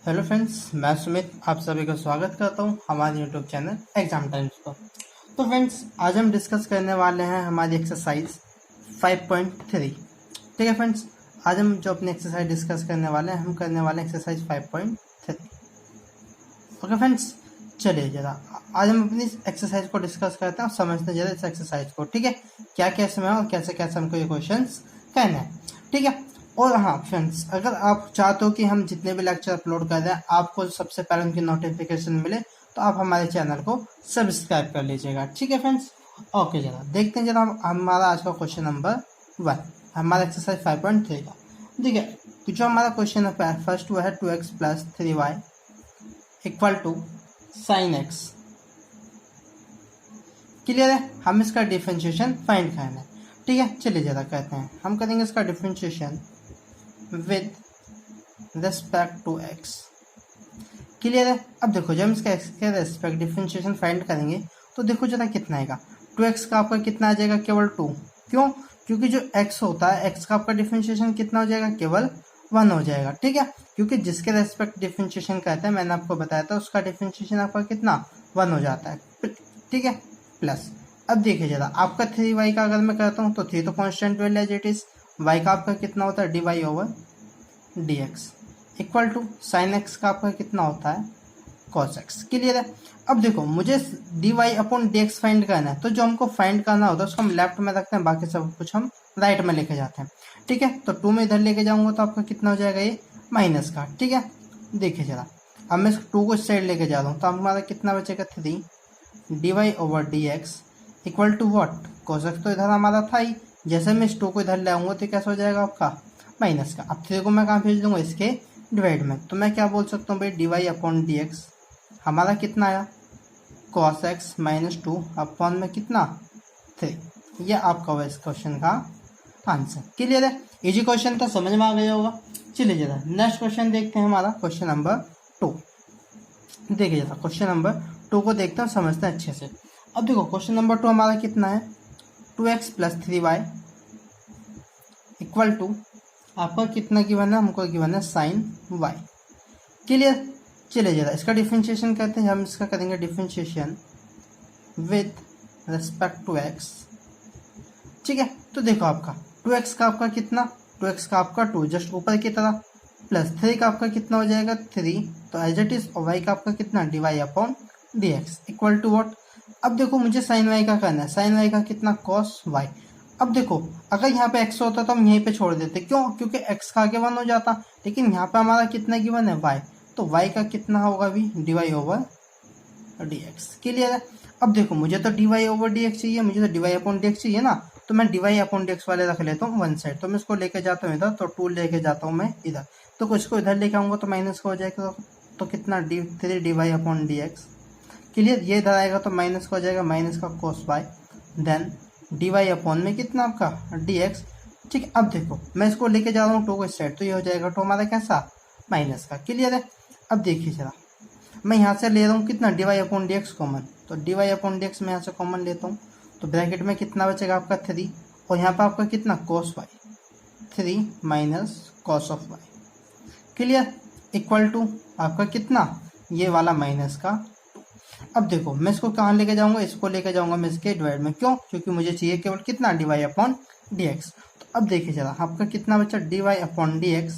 Hello friends, मैं सुमित आप सभी का स्वागत करता हूं हमारे यूट्यूब चैनल एग्जाम टाइम्स पर। तो फ्रेंड्स, आज हम डिस्कस करने वाले हैं हमारी एक्सरसाइज 5.3। ठीक है फ्रेंड्स, आज हम जो अपनी एक्सरसाइज डिस्कस करने वाले हैं, हम करने वाले हैं एक्सरसाइज 5.3। ओके फ्रेंड्स, चलिए जरा आज हम अपनी एक्सरसाइज को डिस्कस करते हैं और समझते हैं जरा इस एक्सरसाइज को। ठीक है, क्या क्या इसमें है और कैसे कैसे हमको ये क्वेश्चन करना है। ठीक है, और हाँ फ्रेंड्स, अगर आप चाहते हो कि हम जितने भी लेक्चर अपलोड कर रहे हैं आपको सबसे पहले उनकी नोटिफिकेशन मिले तो आप हमारे चैनल को सब्सक्राइब कर लीजिएगा। ठीक है फ्रेंड्स, ओके जरा देखते हैं जरा हमारा आज का क्वेश्चन नंबर 1 हमारा एक्सरसाइज 5.3 का। ठीक है, तो जो हमारा क्वेश्चन है फर्स्ट वो है 2x + 3y equal to sine x. Clear है, हम इसका डिफरेंशिएशन फाइंड करना है। ठीक है, चलिए जरा कहते हैं, हम करेंगे इसका differentiation with respect to x. Clear है, अब देखो जब हम इसका एक्स के रेस्पेक्ट डिफरेंशिएशन फाइंड करेंगे तो देखो जरा कितना आएगा। 2x का आपका कितना आ जाएगा, केवल 2। क्यों? क्योंकि जो x होता है x का आपका डिफरेंशिएशन कितना हो जाएगा, केवल 1 हो जाएगा। ठीक है, क्योंकि जिसके रेस्पेक्ट डिफरेंशिएशन कहते हैं, मैंने आपको बताया था, उसका डिफरेंशिएशन आपका कितना 1 हो जाता है। ठीक है, प्लस अब देखिए जरा आपका 3y का अगर मैं करता हूँ तो 3 तो constant value as it is, y का आपका कितना होता है dy/dx equal to sine x का आपका कितना होता है cos x। क्लियर है, अब देखो मुझे dy/dx फाइंड करना है, तो जो हमको फाइंड करना होता है उसको हम लेफ्ट में रखते हैं, बाकी सब कुछ हम राइट में लेके जाते हैं। ठीक है, तो 2 में इधर लेके जाऊंगा तो आपका कितना हो जाएगा, ये माइनस का। ठीक है, देखिए जरा अब मैं 2 को इस साइड लेके जा रहा हूँ तो हमारा कितना बचेगा, 3 dy/dx equal to what, cos x तो इधर हमारा था ही, जैसे मैं इस 2 को इधर ले आऊंगा तो कैसा हो जाएगा आपका माइनस का। अब 3 को मैं कहाँ भेज दूंगा, इसके डिवाइड में, तो मैं क्या बोल सकता हूँ भाई, dy/dx हमारा कितना आया cos x - 2 अपॉन में कितना 3। यह आपका हुआ इस क्वेश्चन का आंसर। क्लियर है, इजी क्वेश्चन था, समझ में आ गया होगा। चलिए जरा नेक्स्ट क्वेश्चन देखते हैं, हमारा क्वेश्चन नंबर 2। देखिए जरा क्वेश्चन नंबर 2 को देखते हैं, समझते हैं अच्छे से। अब देखो क्वेश्चन नंबर 2 हमारा कितना है, 2x + 3y इक्वल टू आपका कितना गिवन है, हमको गिवन है साइन y। क्लियर, चलिए जरा इसका डिफरेंशिएशन करते हैं, हम इसका करेंगे differentiation with respect to x। ठीक है, तो देखो आपका 2x का आपका कितना, 2x का आपका 2 जस्ट ऊपर की तरह, प्लस 3 का आपका कितना हो जाएगा 3, तो एज इट इज, और y का आपका कितना dy/dx इक्वल टू वॉट। अब देखो मुझे साइन y का करना है, साइन y का कितना cos y। अब देखो अगर यहाँ पे x होता तो हम यहीं पे छोड़ देते, क्यों? क्योंकि x का आगे 1 हो जाता, लेकिन यहाँ पे हमारा कितना गिवन है y, तो y का कितना होगा भी dy/dx। क्लियर है, अब देखो मुझे तो dy/dx चाहिए, मुझे तो dy/dx चाहिए ना, तो मैं dy/dx वाले रख लेता हूँ वन साइड, तो मैं इसको लेके जाता हूँ इधर, तो 2 लेके जाता हूँ मैं इधर, तो कुछ को इधर लेके आऊंगा तो माइनस का हो जाएगा, तो कितना 3 dy/dx। क्लियर, ये इधर आएगा तो माइनस का हो जाएगा, माइनस का cos y, then dy upon में कितना आपका dx। ठीक है, अब देखो मैं इसको लेके जा रहा हूँ 2 को इस साइड, तो ये हो जाएगा 2 हमारा कैसा माइनस का। क्लियर है, अब देखिए जरा मैं यहाँ से ले रहा हूँ कितना dy/dx कॉमन, तो dy/dx मैं यहाँ से कॉमन लेता हूँ, तो ब्रैकेट में कितना बचेगा आपका 3, और यहाँ पर आपका कितना cos y, 3 minus cos of y। Clear, equal to आपका कितना ये वाला माइनस का। अब देखो मैं इसको कहाँ लेके जाऊंगा, इसको लेके जाऊंगा मैं इसके डिवाइड में, क्यों? क्योंकि मुझे चाहिए केवल कितना dy/dx। तो अब देखिए जरा आपका कितना बचा dy/dx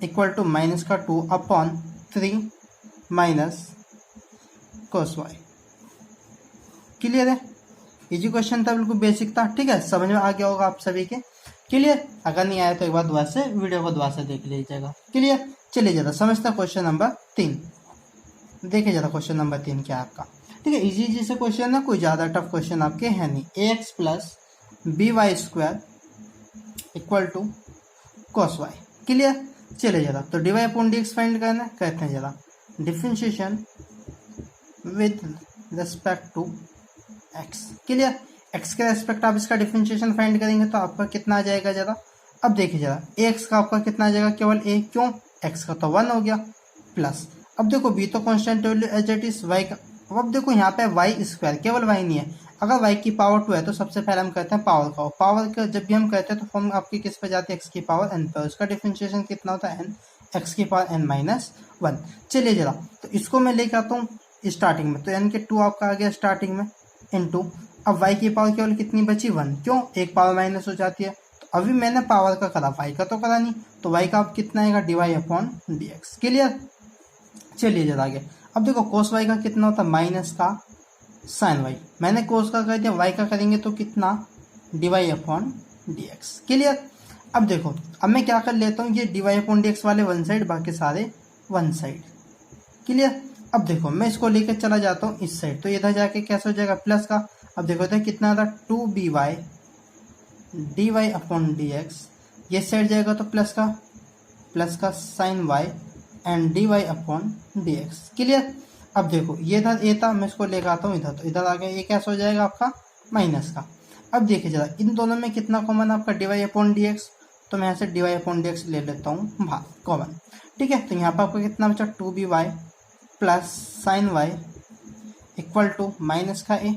इक्वल टू माइनस का 2 upon 3 minus cos y। Clear है, इजी क्वेश्चन था, बिल्कुल बेसिक था। ठीक है, समझ में आ गया होगा आप सभी के। क्लियर, अगर नहीं आया तो एक बार दोबारा से वीडियो को दोबारा से देख लीजिएगा। क्लियर, चलिए जरा समझते हैं क्वेश्चन नंबर 3। देखिए जरा क्वेश्चन नंबर 3 क्या है आपका। ठीक है, इजी इजी से क्वेश्चन है, कोई ज्यादा टफ क्वेश्चन आपके है नहीं। ax + by² equal to cos y। Clear, चलिए जरा तो dy/dx फाइंड करना है, कहते हैं जरा differentiation with respect to x। Clear, x के रेस्पेक्ट आप इसका डिफरेंशिएशन फाइंड करेंगे तो आपका कितना आ जाएगा जरा। अब देखिए जरा ax का आपका कितना आ जाएगा, केवल a, क्यों? x का तो 1 हो गया, प्लस अब देखो b तो constant value as it is, y का, अब देखो यहाँ पे y², केवल y नहीं है, अगर y की पावर 2 है तो सबसे पहले हम कहते हैं पावर का, पावर का जब भी हम कहते हैं तो फॉर्म आपकी किस पे जाती है, x की पावर n पे, उसका डिफरेंशिएशन कितना होता है n एक्स की पावर n माइनस 1। चलिए जरा, तो इसको मैं लेके आता हूँ स्टार्टिंग में, तो यानी कि 2 आपका आ गया स्टार्टिंग में इनटू, अब y की पावर केवल कितनी बची 1, क्यों, एक पावर माइनस हो जाती है। तो अभी मैंने पावर का करा, y का तो करा नहीं, तो y का अब कितना आएगा dy अपॉन dx। क्लियर। चलिए जरा आगे, अब देखो cos y का कितना होता है माइनस का sin y, मैंने cos का कर दिया, y का करेंगे तो कितना dy अपॉन dx। क्लियर। अब देखो, अब मैं क्या कर लेता हूँ, ये dy अपॉन dx वाले वन साइड, बाकी सारे वन साइड। क्लियर। अब देखो मैं इसको लेकर चला जाता हूँ इस साइड, तो इधर जाके कैसे हो जाएगा प्लस का, अब देखो इधर कितना था 2by dy अपॉन dx, ये साइड जाएगा तो प्लस का sin y and dy upon dx। Clear. अब देखो ये इधर ए था, मैं इसको लेकर आता हूँ इधर, तो इधर आ गया, ये कैसे हो जाएगा आपका माइनस का। अब देखिए जरा, इन दोनों में कितना कॉमन आपका dy अपॉन dx, तो मैं यहाँ से dy अपॉन dx ले लेता हूँ बाहर कॉमन। ठीक है, तो यहाँ पर आपका कितना बचा 2by plus sine y equal to minus का ए।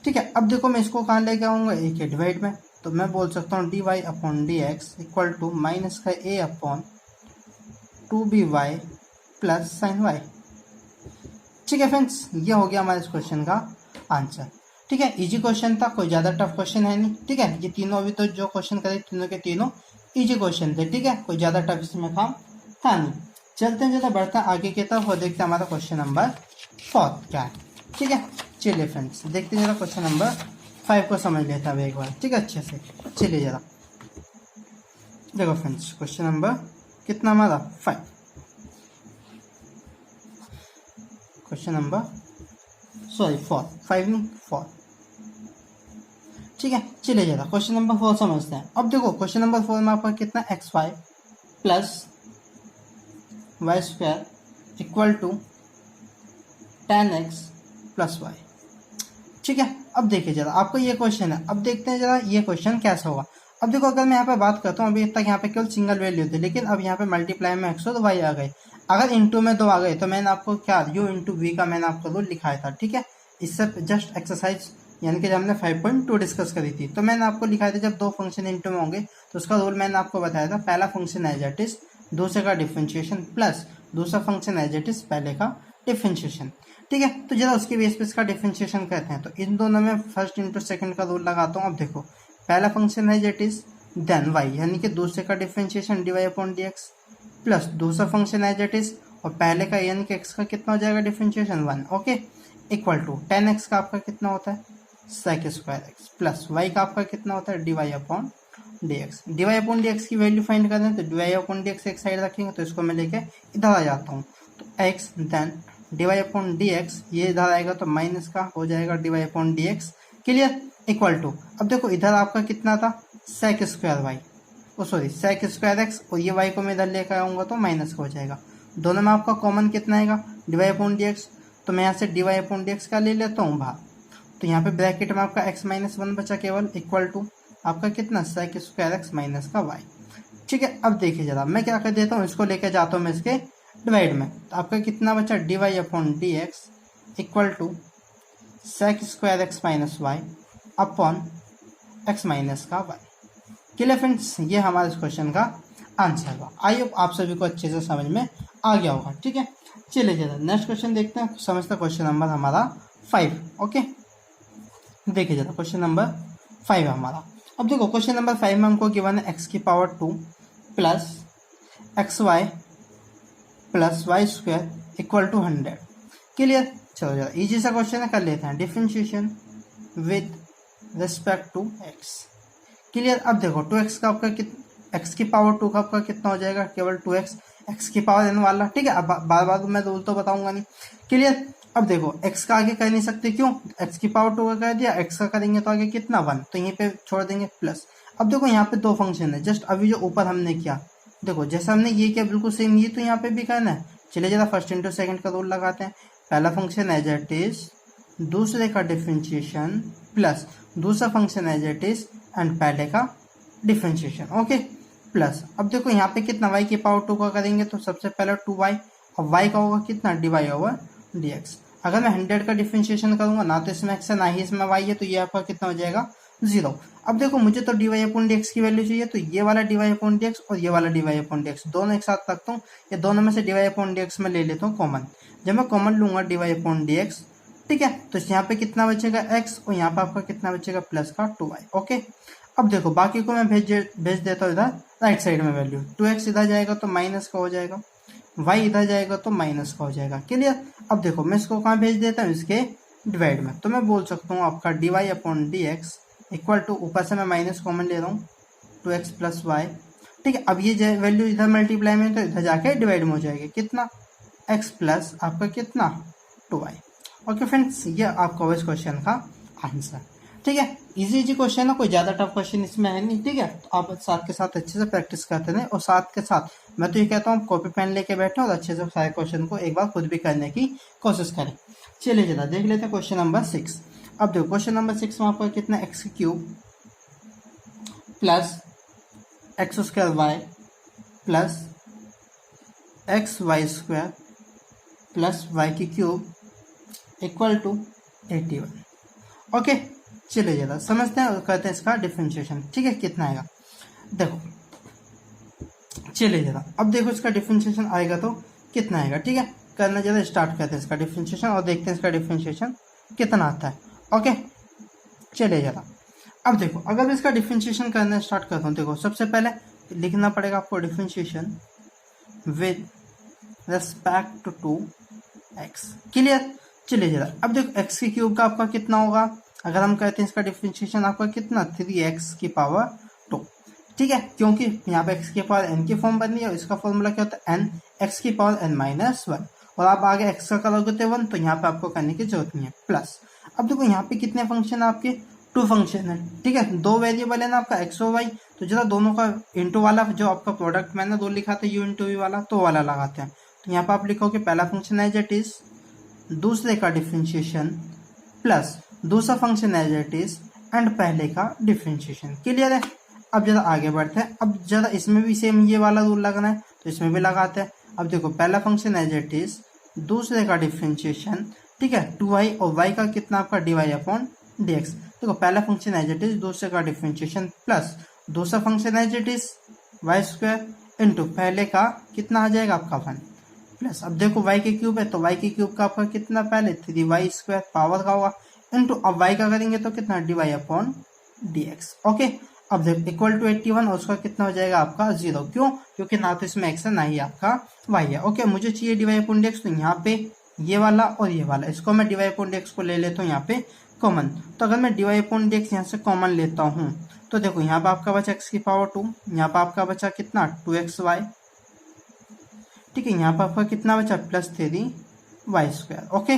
ठीक है, अब देखो मैं इसको कहाँ लेके आऊँगा, ए के डिवाइड में, तो मैं बोल सकता हूँ dy upon dx equal to minus का a upon 2by plus sine y। ठीक है फ्रेंड्स, ये हो गया हमारे इस क्वेश्चन का आंसर। ठीक है, इजी क्वेश्चन था, कोई ज़्यादा टफ क्वेश्चन है नहीं। ठीक है, ये तीनों अभी तो जो क्वेश्चन करे तीनों के तीनों इजी क्वेश्चन थे। ठीक है, कोई ज़्यादा टफ इसमें काम था नहीं। चलते हैं, ज़्यादा बढ़ते हैं आगे की तरफ और देखते हैं हमारा क्वेश्चन नंबर 4 क्या है। ठीक है, चलिए फ्रेंड्स देखते हैं जरा क्वेश्चन नंबर 5 को समझ लेते हैं एक बार। ठीक है, अच्छे से चलिए जरा देखो फ्रेंड्स, क्वेश्चन नंबर कितना हमारा 5, क्वेश्चन नंबर 5 नहीं 4। ठीक है, चलिए जरा क्वेश्चन नंबर 4 समझते हैं। अब देखो क्वेश्चन नंबर 4 में आपका कितना xy plus y square equal to 10x plus y. ठीक है, अब देखिए जरा आपको ये क्वेश्चन है, अब देखते हैं जरा ये क्वेश्चन कैसा होगा। अब देखो अगर मैं यहाँ पे बात करता हूँ, अभी तक यहाँ पे केवल सिंगल वैल्यू थी, लेकिन अब यहाँ पे मल्टीप्लाई में x और y आ गए। अगर इंटू में 2 आ गए तो मैंने आपको क्या u इंटू वी का मैंने आपको रूल लिखाया था। ठीक है, इससे जस्ट एक्सरसाइज यानी कि जब हमने 5.2 डिस्कस करी थी, तो मैंने आपको लिखाया था जब 2 फंक्शन इंटू में होंगे तो उसका रूल मैंने आपको बताया था, पहला फंक्शन एज इट इज दूसरे का डिफरेंशिएशन प्लस दूसरा फंक्शन एज इट इज पहले का डिफरेंशिएशन। ठीक है, तो जरा उसके बेस पे इसका डिफरेंशिएशन कहते हैं, तो इन दोनों में फर्स्ट इंटू सेकंड का रूल लगाता हूँ। अब देखो पहला function as it is then y यानी कि दूसरे का differentiation dy upon dx plus दूसरा फंक्शन एज इट इज और पहले का यानी कि x का कितना हो जाएगा differentiation 1, okay, equal to 10x का आपका कितना होता है sec square x plus y का आपका कितना होता है dy upon dx। dy upon dx की वैल्यू फाइंड करना है, तो dy अपॉन dx एक साइड रखेंगे, तो इसको मैं लेके इधर आ जाता हूँ, तो x then dy upon dx, ये इधर आएगा तो माइनस का हो जाएगा dy upon dx। Clear, equal to, अब देखो इधर आपका कितना था sec square y, sec square x, और ये y को मैं इधर लेकर आऊँगा तो माइनस का हो जाएगा। दोनों में आपका कॉमन कितना आएगा dy अपॉन dx, तो मैं यहाँ से dy अपॉन dx का ले लेता हूँ बाहर, तो यहाँ पे ब्रैकेट में आपका x माइनस 1 बचा केवल, इक्वल टू आपका कितना sec स्क्वायर x माइनस का y। ठीक है, अब देखिए जरा मैं क्या कर देता हूँ, इसको लेके जाता हूँ मैं इसके डिवाइड में, तो आपका कितना बचा dy upon dx equal to sec square x minus y upon x minus का y। क्लियर फ्रेंड्स, ये हमारे इस क्वेश्चन का आंसर होगा। आई होप आप सभी को अच्छे से समझ में आ गया होगा। ठीक है, चलिए जरा नेक्स्ट क्वेश्चन देखते हैं, समझते क्वेश्चन नंबर हमारा 5। ओके, देखिए जरा क्वेश्चन नंबर 5 है हमारा। अब देखो क्वेश्चन नंबर 5 में हमको गिवन है x की power 2 plus xy plus y square equal to 100। Clear, चलो जरा इजी सा क्वेश्चन है, कर लेते हैं differentiation with respect to x। Clear, अब देखो 2x का आपका x की पावर 2 का आपका कितना हो जाएगा केवल 2x, x की पावर n वाला। ठीक है, अब बार बार मैं रूल तो बताऊंगा नहीं। क्लियर, अब देखो x का आगे कर नहीं सकते, क्यों, x की पावर 2 का कर दिया, x का करेंगे तो आगे कितना 1, तो यहीं पे छोड़ देंगे प्लस। अब देखो यहाँ पे 2 फंक्शन है, जस्ट अभी जो ऊपर हमने किया, देखो जैसा हमने ये किया बिल्कुल सेम ये तो यहाँ पे भी करना है। चलिए जरा फर्स्ट इंटू सेकंड का रूल लगाते हैं, पहला फंक्शन एज इट इज दूसरे का डिफरेंशिएशन प्लस दूसरा function as it is and पहले का डिफरेंशिएशन, ओके, प्लस। अब देखो यहाँ पे कितना y की पावर 2 का करेंगे, तो सबसे पहले 2y और y का होगा कितना dy ओवर dx। अगर मैं 100 का डिफरेंशिएशन करूंगा ना तो इसमें x है ना ही इसमें y है, तो ये आपका कितना हो जाएगा 0। अब देखो मुझे तो dy अपॉन dx की वैल्यू चाहिए, तो ये वाला dy अपॉन dx और ये वाला dy अपॉन dx दोनों एक साथ रखता हूँ, ये दोनों में से dy अपॉन dx में ले लेता हूँ कॉमन। जब मैं कॉमन लूंगा dy अपॉन dx, ठीक है, तो यहाँ पे कितना बचेगा x और यहाँ पे आपका कितना बचेगा प्लस का 2y। ओके, अब देखो बाकी को मैं भेज देता हूँ इधर राइट साइड में वैल्यू। 2x इधर जाएगा तो माइनस का हो जाएगा, y इधर जाएगा तो माइनस का हो जाएगा। क्लियर? अब देखो मैं इसको कहाँ भेज देता हूँ, इसके डिवाइड में। तो मैं बोल सकता हूँ आपका dy upon dx equal to, ऊपर से मैं माइनस कॉमन ले रहा हूँ, 2x प्लस वाई। ठीक है, अब ये वैल्यू इधर मल्टीप्लाई में तो इधर जाके डिवाइड में हो जाएगी, कितना x प्लस आपका कितना 2y। ओके फ्रेंड्स, ये आपका इस क्वेश्चन का आंसर। ठीक है, इजी क्वेश्चन है, कोई ज़्यादा टफ क्वेश्चन इसमें है नहीं। ठीक है, तो आप साथ के साथ अच्छे से प्रैक्टिस करते रहें, और साथ के साथ मैं तो ये कहता हूँ कॉपी पेन लेके बैठे और अच्छे से सारे क्वेश्चन को एक बार खुद भी करने की कोशिश करें। चलिए जरा देख लेते हैं क्वेश्चन नंबर 6। अब देखो क्वेश्चन नंबर 6 में आपका कितना x cube plus x square y plus x y square plus y की क्यूब इक्वल टू 81। ओके, चलिए जरा समझते हैं और करते हैं इसका डिफरेंशिएशन। ठीक है, कितना आएगा देखो, चलिए जरा अब देखो इसका डिफरेंशिएशन आएगा तो कितना आएगा। ठीक है, करना जरा स्टार्ट करते हैं इसका डिफरेंशिएशन और देखते हैं इसका डिफरेंशिएशन कितना आता है। ओके, चलिए जरा अब देखो, अगर मैं इसका डिफरेंशिएशन करना स्टार्ट करता हूँ, देखो सबसे पहले लिखना पड़ेगा आपको differentiation with respect to x. Clear? चलिए जरा अब देखो एक्स की क्यूब का आपका कितना होगा, अगर हम कहते हैं इसका डिफरेंशिएशन आपका कितना 3x की पावर 2। ठीक है, क्योंकि यहाँ पे एक्स की पावर n की फॉर्म बननी है और इसका फॉर्मूला क्या होता है n x की पावर n माइनस 1, और आप आगे x का करोगे तो 1, तो यहाँ पे आपको करने की जरूरत नहीं है प्लस। अब देखो यहाँ पे कितने फंक्शन है आपके, 2 फंक्शन है। ठीक है, 2 वेरिएबल है ना आपका x और y, तो जरा दोनों का इंटू वाला जो आपका प्रोडक्ट मैंने 2 लिखा था u इंटू v वाला, तो वाला लगाते हैं। तो यहाँ पे आप लिखोगे पहला फंक्शन एज इट इज, दूसरे का डिफरेंशिएशन प्लस दूसरा function as it is and पहले का डिफरेंशिएशन। क्लियर है? अब जरा आगे बढ़ते हैं, अब जरा इसमें भी सेम ये वाला रूल लगना है, तो इसमें भी लगाते हैं। अब देखो पहला फंक्शन एज इट इज, दूसरे का डिफरेंशिएशन, ठीक है, 2y और y का कितना आपका dy अपॉन dx। देखो पहला फंक्शन एज इट इज, दूसरे का डिफरेंशिएशन प्लस दूसरा function as it is y square into पहले का कितना आ जाएगा आपका 1 प्लस। अब देखो y की क्यूब है तो y की क्यूब का आपका कितना, पहले 3y स्क्वायर पावर का होगा इंटू, अब y का करेंगे तो कितना dy अपॉन dx। ओके, अब देखो इक्वल टू 81 और उसका कितना हो जाएगा आपका 0। क्यों? क्योंकि ना तो इसमें x है ना ही आपका y है। ओके, मुझे चाहिए dy अपॉन dx, तो यहाँ पे ये वाला और ये वाला, इसको मैं dy अपॉन dx को ले लेता हूँ यहाँ पे कॉमन। तो अगर मैं dy अपॉन dx यहाँ से कॉमन लेता हूँ तो देखो यहाँ पे आपका बचा x की पावर 2, यहाँ पे आपका बचा कितना 2xy। ठीक है, यहाँ पे आपका कितना बचा plus 3y square. Okay,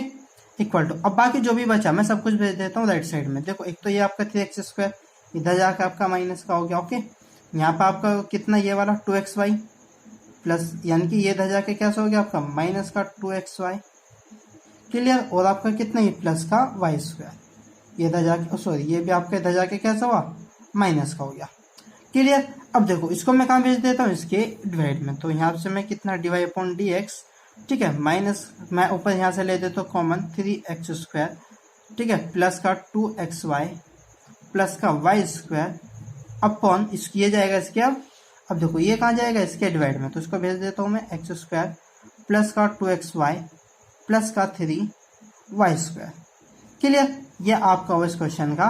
equal to, अब बाकी जो भी बचा मैं सब कुछ भेज देता हूँ राइट साइड में। देखो एक तो ये आपका 3x स्क्वायर इधर जाकर आपका माइनस का हो गया। ओके, यहाँ पे आपका कितना ये वाला 2xy प्लस, यानी कि ये इधर जाके कैसा हो गया आपका माइनस का 2xy। क्लियर? और आपका कितना ये प्लस का y स्क्वायर, ये इधर जाके सॉरी ये भी आपका इधर जाके कैसा हुआ माइनस का हो गया। क्लियर? अब देखो इसको मैं कहाँ भेज देता हूँ, इसके डिवाइड में। तो यहाँ से मैं कितना dy अपॉन dx, ठीक है, माइनस मैं ऊपर यहाँ से ले देता हूँ कॉमन 3x स्क्वायर, ठीक है, प्लस का 2xy प्लस का y स्क्वायर अपॉन इसकी ये जाएगा इसके। अब देखो ये कहाँ जाएगा, इसके डिवाइड में, तो इसको भेज देता हूँ मैं x स्क्वायर प्लस का 2xy प्लस का 3y स्क्वायर। क्लियर? ये आपका इस क्वेश्चन का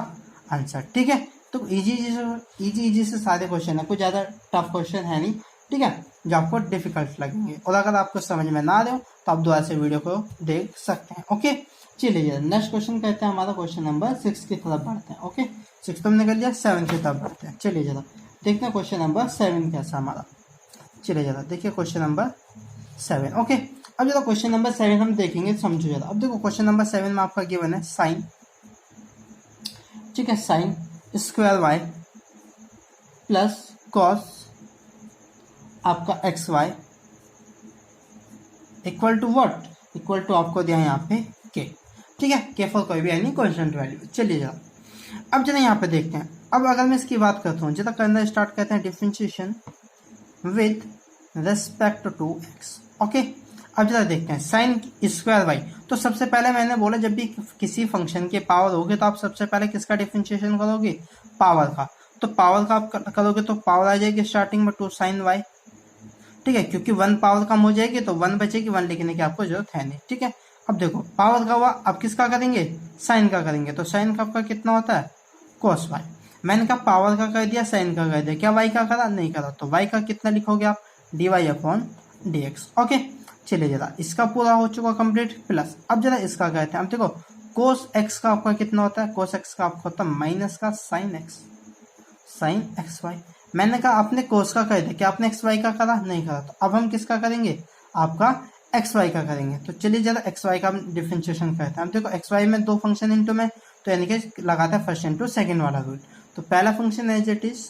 आंसर। ठीक है, तो इजी से सारे क्वेश्चन है, कुछ ज़्यादा टफ क्वेश्चन है नहीं। ठीक है, जो आपको डिफिकल्ट लगेंगे, और अगर आपको समझ में ना आ रहे हो तो आप दोबारा से वीडियो को देख सकते हैं। ओके, चलिए नेक्स्ट क्वेश्चन कहते हैं हमारा क्वेश्चन नंबर 6 की तरफ बढ़ते हैं। ओके, 6 तो हमने कर लिया, 7 की तरफ बढ़ते हैं। चलिए जरा देखते हैं क्वेश्चन नंबर 7 कैसा हमारा। चलिए जरा देखिए क्वेश्चन नंबर 7। ओके, अब जरा क्वेश्चन नंबर 7 हम देखेंगे, समझो जरा। अब देखो क्वेश्चन नंबर 7 में आपका गिवन है साइन, ठीक है, sine square y plus cos आपका x y equal to what, equal to आपको दिया है यहाँ पे के। ठीक है, के फॉर कोई भी यानी कॉन्स्टेंट वैल्यू। चलिए जरा अब जरा यहाँ पे देखते हैं। अब अगर मैं इसकी बात करता हूँ, जरा करना स्टार्ट करते हैं differentiation with respect to x. Okay, अब जरा देखते हैं साइन स्क्वायर वाई। तो सबसे पहले मैंने बोला जब भी किसी फंक्शन के पावर होगी तो आप सबसे पहले किसका डिफरेंशिएशन करोगे, पावर का, तो पावर का आप करोगे तो पावर आ जाएगी स्टार्टिंग में 2 sin y, ठीक है, क्योंकि 1 पावर कम हो जाएगी तो 1 बचेगी, 1 लिखने की आपको जरूरत है नहीं, ठीक है। अब देखो पावर का हुआ, अब किसका करेंगे, साइन का करेंगे, तो साइन का आपका कितना होता है cos y। मैंने कहा पावर का कर दिया, साइन का कर दिया, क्या y का करा, नहीं करा, तो y का कितना लिखोगे आप, dy अपॉन dx। ओके, चलिए जरा इसका पूरा हो चुका कंप्लीट, प्लस अब जरा इसका कहते हैं। अब देखो cos x का आपका कितना होता है, cos x का आपका होता है माइनस का sin x y। मैंने कहा आपने cos का कर दिया, क्या आपने एक्स वाई का करा, नहीं करा, तो अब हम किसका करेंगे, आपका एक्स वाई का करेंगे। तो चलिए जरा एक्स वाई का डिफरेंशिएशन करते हैं। अब देखो एक्स वाई में दो फंक्शन इंटू में, तो यानी कि लगाते हैं फर्स्ट इंटू सेकेंड वाला रूल। तो पहला फंक्शन एज इट इज,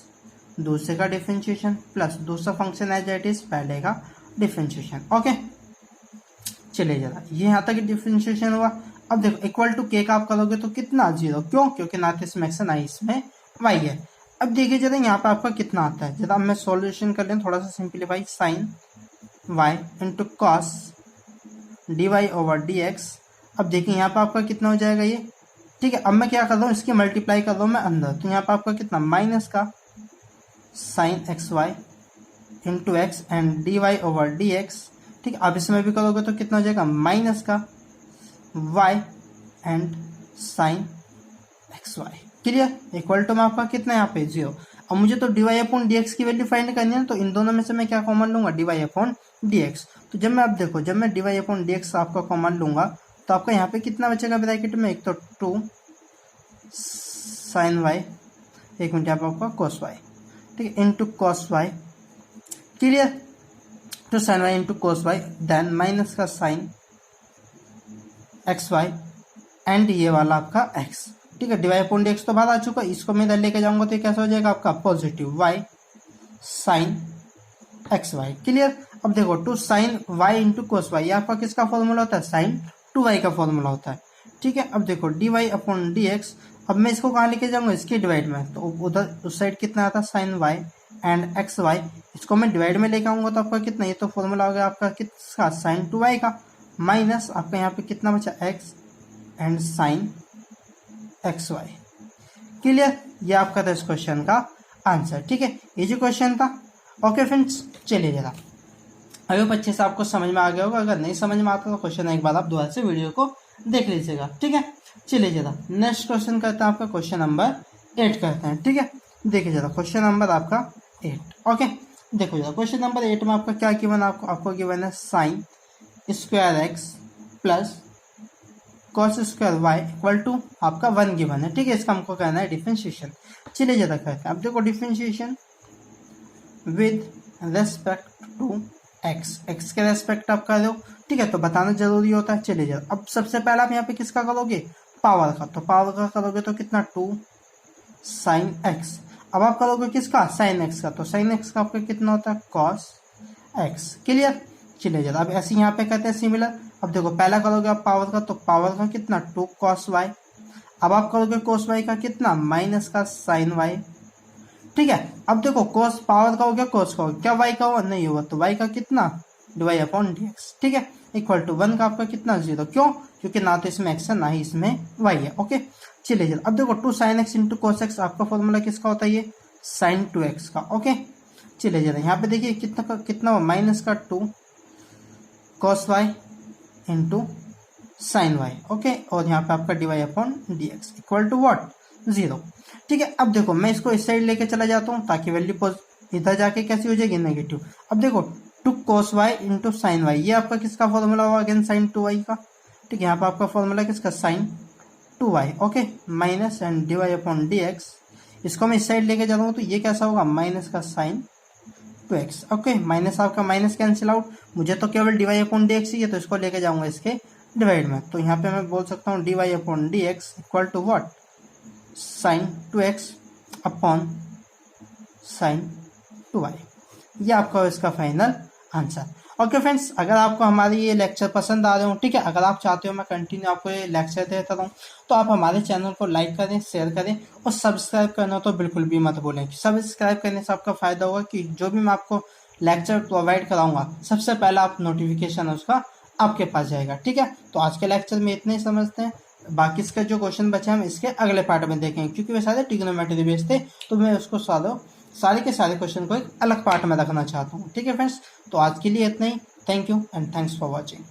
दूसरे का डिफरेंशिएशन, प्लस दूसरा फंक्शन एज इट इज, पहले का डिफरेंशिएशन। ओके, चलिए जरा ये यहाँ तक डिफरेंशिएशन हुआ। अब देखो इक्वल टू के का आप करोगे तो कितना, 0, क्यों, क्योंकि ना तो इसमें एक्स है ना इसमें वाई है। अब देखिए जरा यहाँ पे आपका कितना आता है, जरा मैं सॉल्यूशन कर लें थोड़ा सा simplify, sine y into cos d y over d x. अब देखिए यहाँ पे आपका कितना हो जाएगा ये, ठीक है। अब मैं क्या कर रहा हूँ, इसकी मल्टीप्लाई कर रहा हूँ मैं अंदर, तो यहाँ पे आपका कितना, माइनस का sine x y into x and d y over d x, ठीक है। अब इसमें भी करोगे तो कितना हो जाएगा, माइनस का y and sine x y, clear, equal to में आपका कितना है यहाँ पे 0। अब मुझे तो d y upon d x की वैल्यू फाइंड करनी है, तो इन दोनों में से मैं क्या कॉमन लूंगा, d y upon d x. तो जब मैं, अब देखो जब मैं d y upon d x आपका कॉमन लूंगा तो आपका यहाँ पे कितना बचेगा ब्रैकेट में, एक तो 2 साइन वाई, एक मिनट यहाँ पे आपका कॉस वाई, ठीक है, इंटू कॉस वाई, क्लियर, तो sine y into cos y, then minus का साइन एक्स वाई एंड ये वाला आपका एक्स, ठीक है। डिवाइड अपॉन डी एक्स तो बाहर आ चुका है, इसको मैं इधर लेके जाऊंगा तो ये कैसा हो जाएगा आपका positive y sine x y, clear. अब देखो 2 sine y into cos y, आपका किसका फॉर्मूला होता है, साइन 2y का फॉर्मूला होता है, ठीक है। अब देखो d y upon d x, अब मैं इसको कहाँ लेके जाऊंगा, इसके डिवाइड में, तो उधर उस साइड कितना आता है sine y and x y, इसको मैं डिवाइड में लेके आऊंगा तो आपका कितना, ये तो फॉर्मूला हो गया आपका किसका, साइन 2y का, माइनस आपका यहाँ पे कितना बचा, x and sine x y, clear. ये आपका था इस क्वेश्चन का आंसर, ठीक है, ये जो क्वेश्चन था। ओके फ्रेंड्स, चलिए जरा अभी अच्छे से आपको समझ में आ गया होगा, अगर नहीं समझ में आता तो क्वेश्चन एक बार आप दोबारा से वीडियो को देख लीजिएगा, ठीक है। चलिए जरा नेक्स्ट क्वेश्चन करते हैं, आपका क्वेश्चन नंबर 8 करते हैं, ठीक है। देखिए जरा क्वेश्चन नंबर आपका 8, ओके। देखो जरा क्वेश्चन नंबर 8 में आपका क्या गिवन, आपको गिवन है sine square x plus cos square y equal to आपका 1 गिवन है, ठीक है। इसका हमको कहना है डिफरेंशिएशन। चलिए जरा करते हैं। अब देखो differentiation with respect to x, x के रेस्पेक्ट आप कर दो, ठीक है, तो बताना जरूरी होता है। चलिए जरा, अब सबसे पहले आप यहाँ पे किसका करोगे, पावर का, तो पावर का करोगे तो कितना 2 साइन एक्स। अब आप करोगे किसका, साइन एक्स का, तो साइन एक्स का आपका कितना होता है कॉस एक्स, क्लियर। चलिए जरा अब ऐसे यहाँ पे कहते हैं सिमिलर। अब देखो पहला करोगे आप पावर का, तो पावर का कितना 2 कॉस वाई, अब आप करोगे कोस वाई का कितना, माइनस का साइन वाई, ठीक है। अब देखो कोस पावर का हो गया, कोस का हो गया, क्या वाई का हुआ, नहीं हुआ, तो वाई का कितना, डिवाई अपॉन डी एक्स, ठीक है, इक्वल टू 1 का आपका कितना 0, क्यों, क्योंकि ना तो इसमें एक्स है ना ही इसमें वाई है, ओके। चलिए जरा अब देखो 2 sine x into cos x, आपका फॉर्मूला किसका होता है, ये साइन 2x का, ओके। चलिए जरा यहाँ पे देखिए कितना हुआ, माइनस का 2 cos y into sine y, okay, और यहाँ पे आपका d y upon d x equal to what, 0, ठीक है। अब देखो मैं इसको इस साइड लेके चला जाता हूँ ताकि वैल्यू इधर जाके कैसी हो जाएगी, नेगेटिव। अब देखो 2 cos y into sine y, ये आपका किसका फॉर्मूला होगा, अगेन साइन 2y का, ठीक है। यहाँ पे आपका फॉर्मूला किसका, sine 2y, okay, minus and d y upon d x, इसको मैं इस साइड लेके जा रहा हूँ तो ये कैसा होगा, माइनस का साइन 2x, ओके, माइनस आपका माइनस कैंसिल आउट, मुझे तो केवल डिवाई अपॉन डी एक्स ही है, तो इसको लेके जाऊंगा इसके डिवाइड में, तो यहाँ पे मैं बोल सकता हूँ d y upon d x equal to what, sine 2x upon sine 2y, ये आपका इसका फाइनल आंसर। ओके फ्रेंड्स, अगर आपको हमारे ये लेक्चर पसंद आ रहे हो, ठीक है, अगर आप चाहते हो मैं कंटिन्यू आपको ये लेक्चर देता रहूँ, तो आप हमारे चैनल को लाइक करें, शेयर करें और सब्सक्राइब करना तो बिल्कुल भी मत भूलें। सब्सक्राइब करने से आपका फायदा होगा कि जो भी मैं आपको लेक्चर प्रोवाइड कराऊंगा सबसे पहला आप नोटिफिकेशन उसका आपके पास जाएगा, ठीक है। तो आज के लेक्चर में इतने ही समझते हैं। बाकी इसका जो क्वेश्चन बचे हम इसके अगले पार्ट में देखेंगे, क्योंकि वे सारे ट्रिग्नोमेट्री बेस्ड थे, तो मैं उसको सारे के सारे क्वेश्चन को एक अलग पार्ट में रखना चाहता हूँ। ठीक है फ्रेंड्स, तो आज के लिए इतना ही। Thank you and thanks for watching.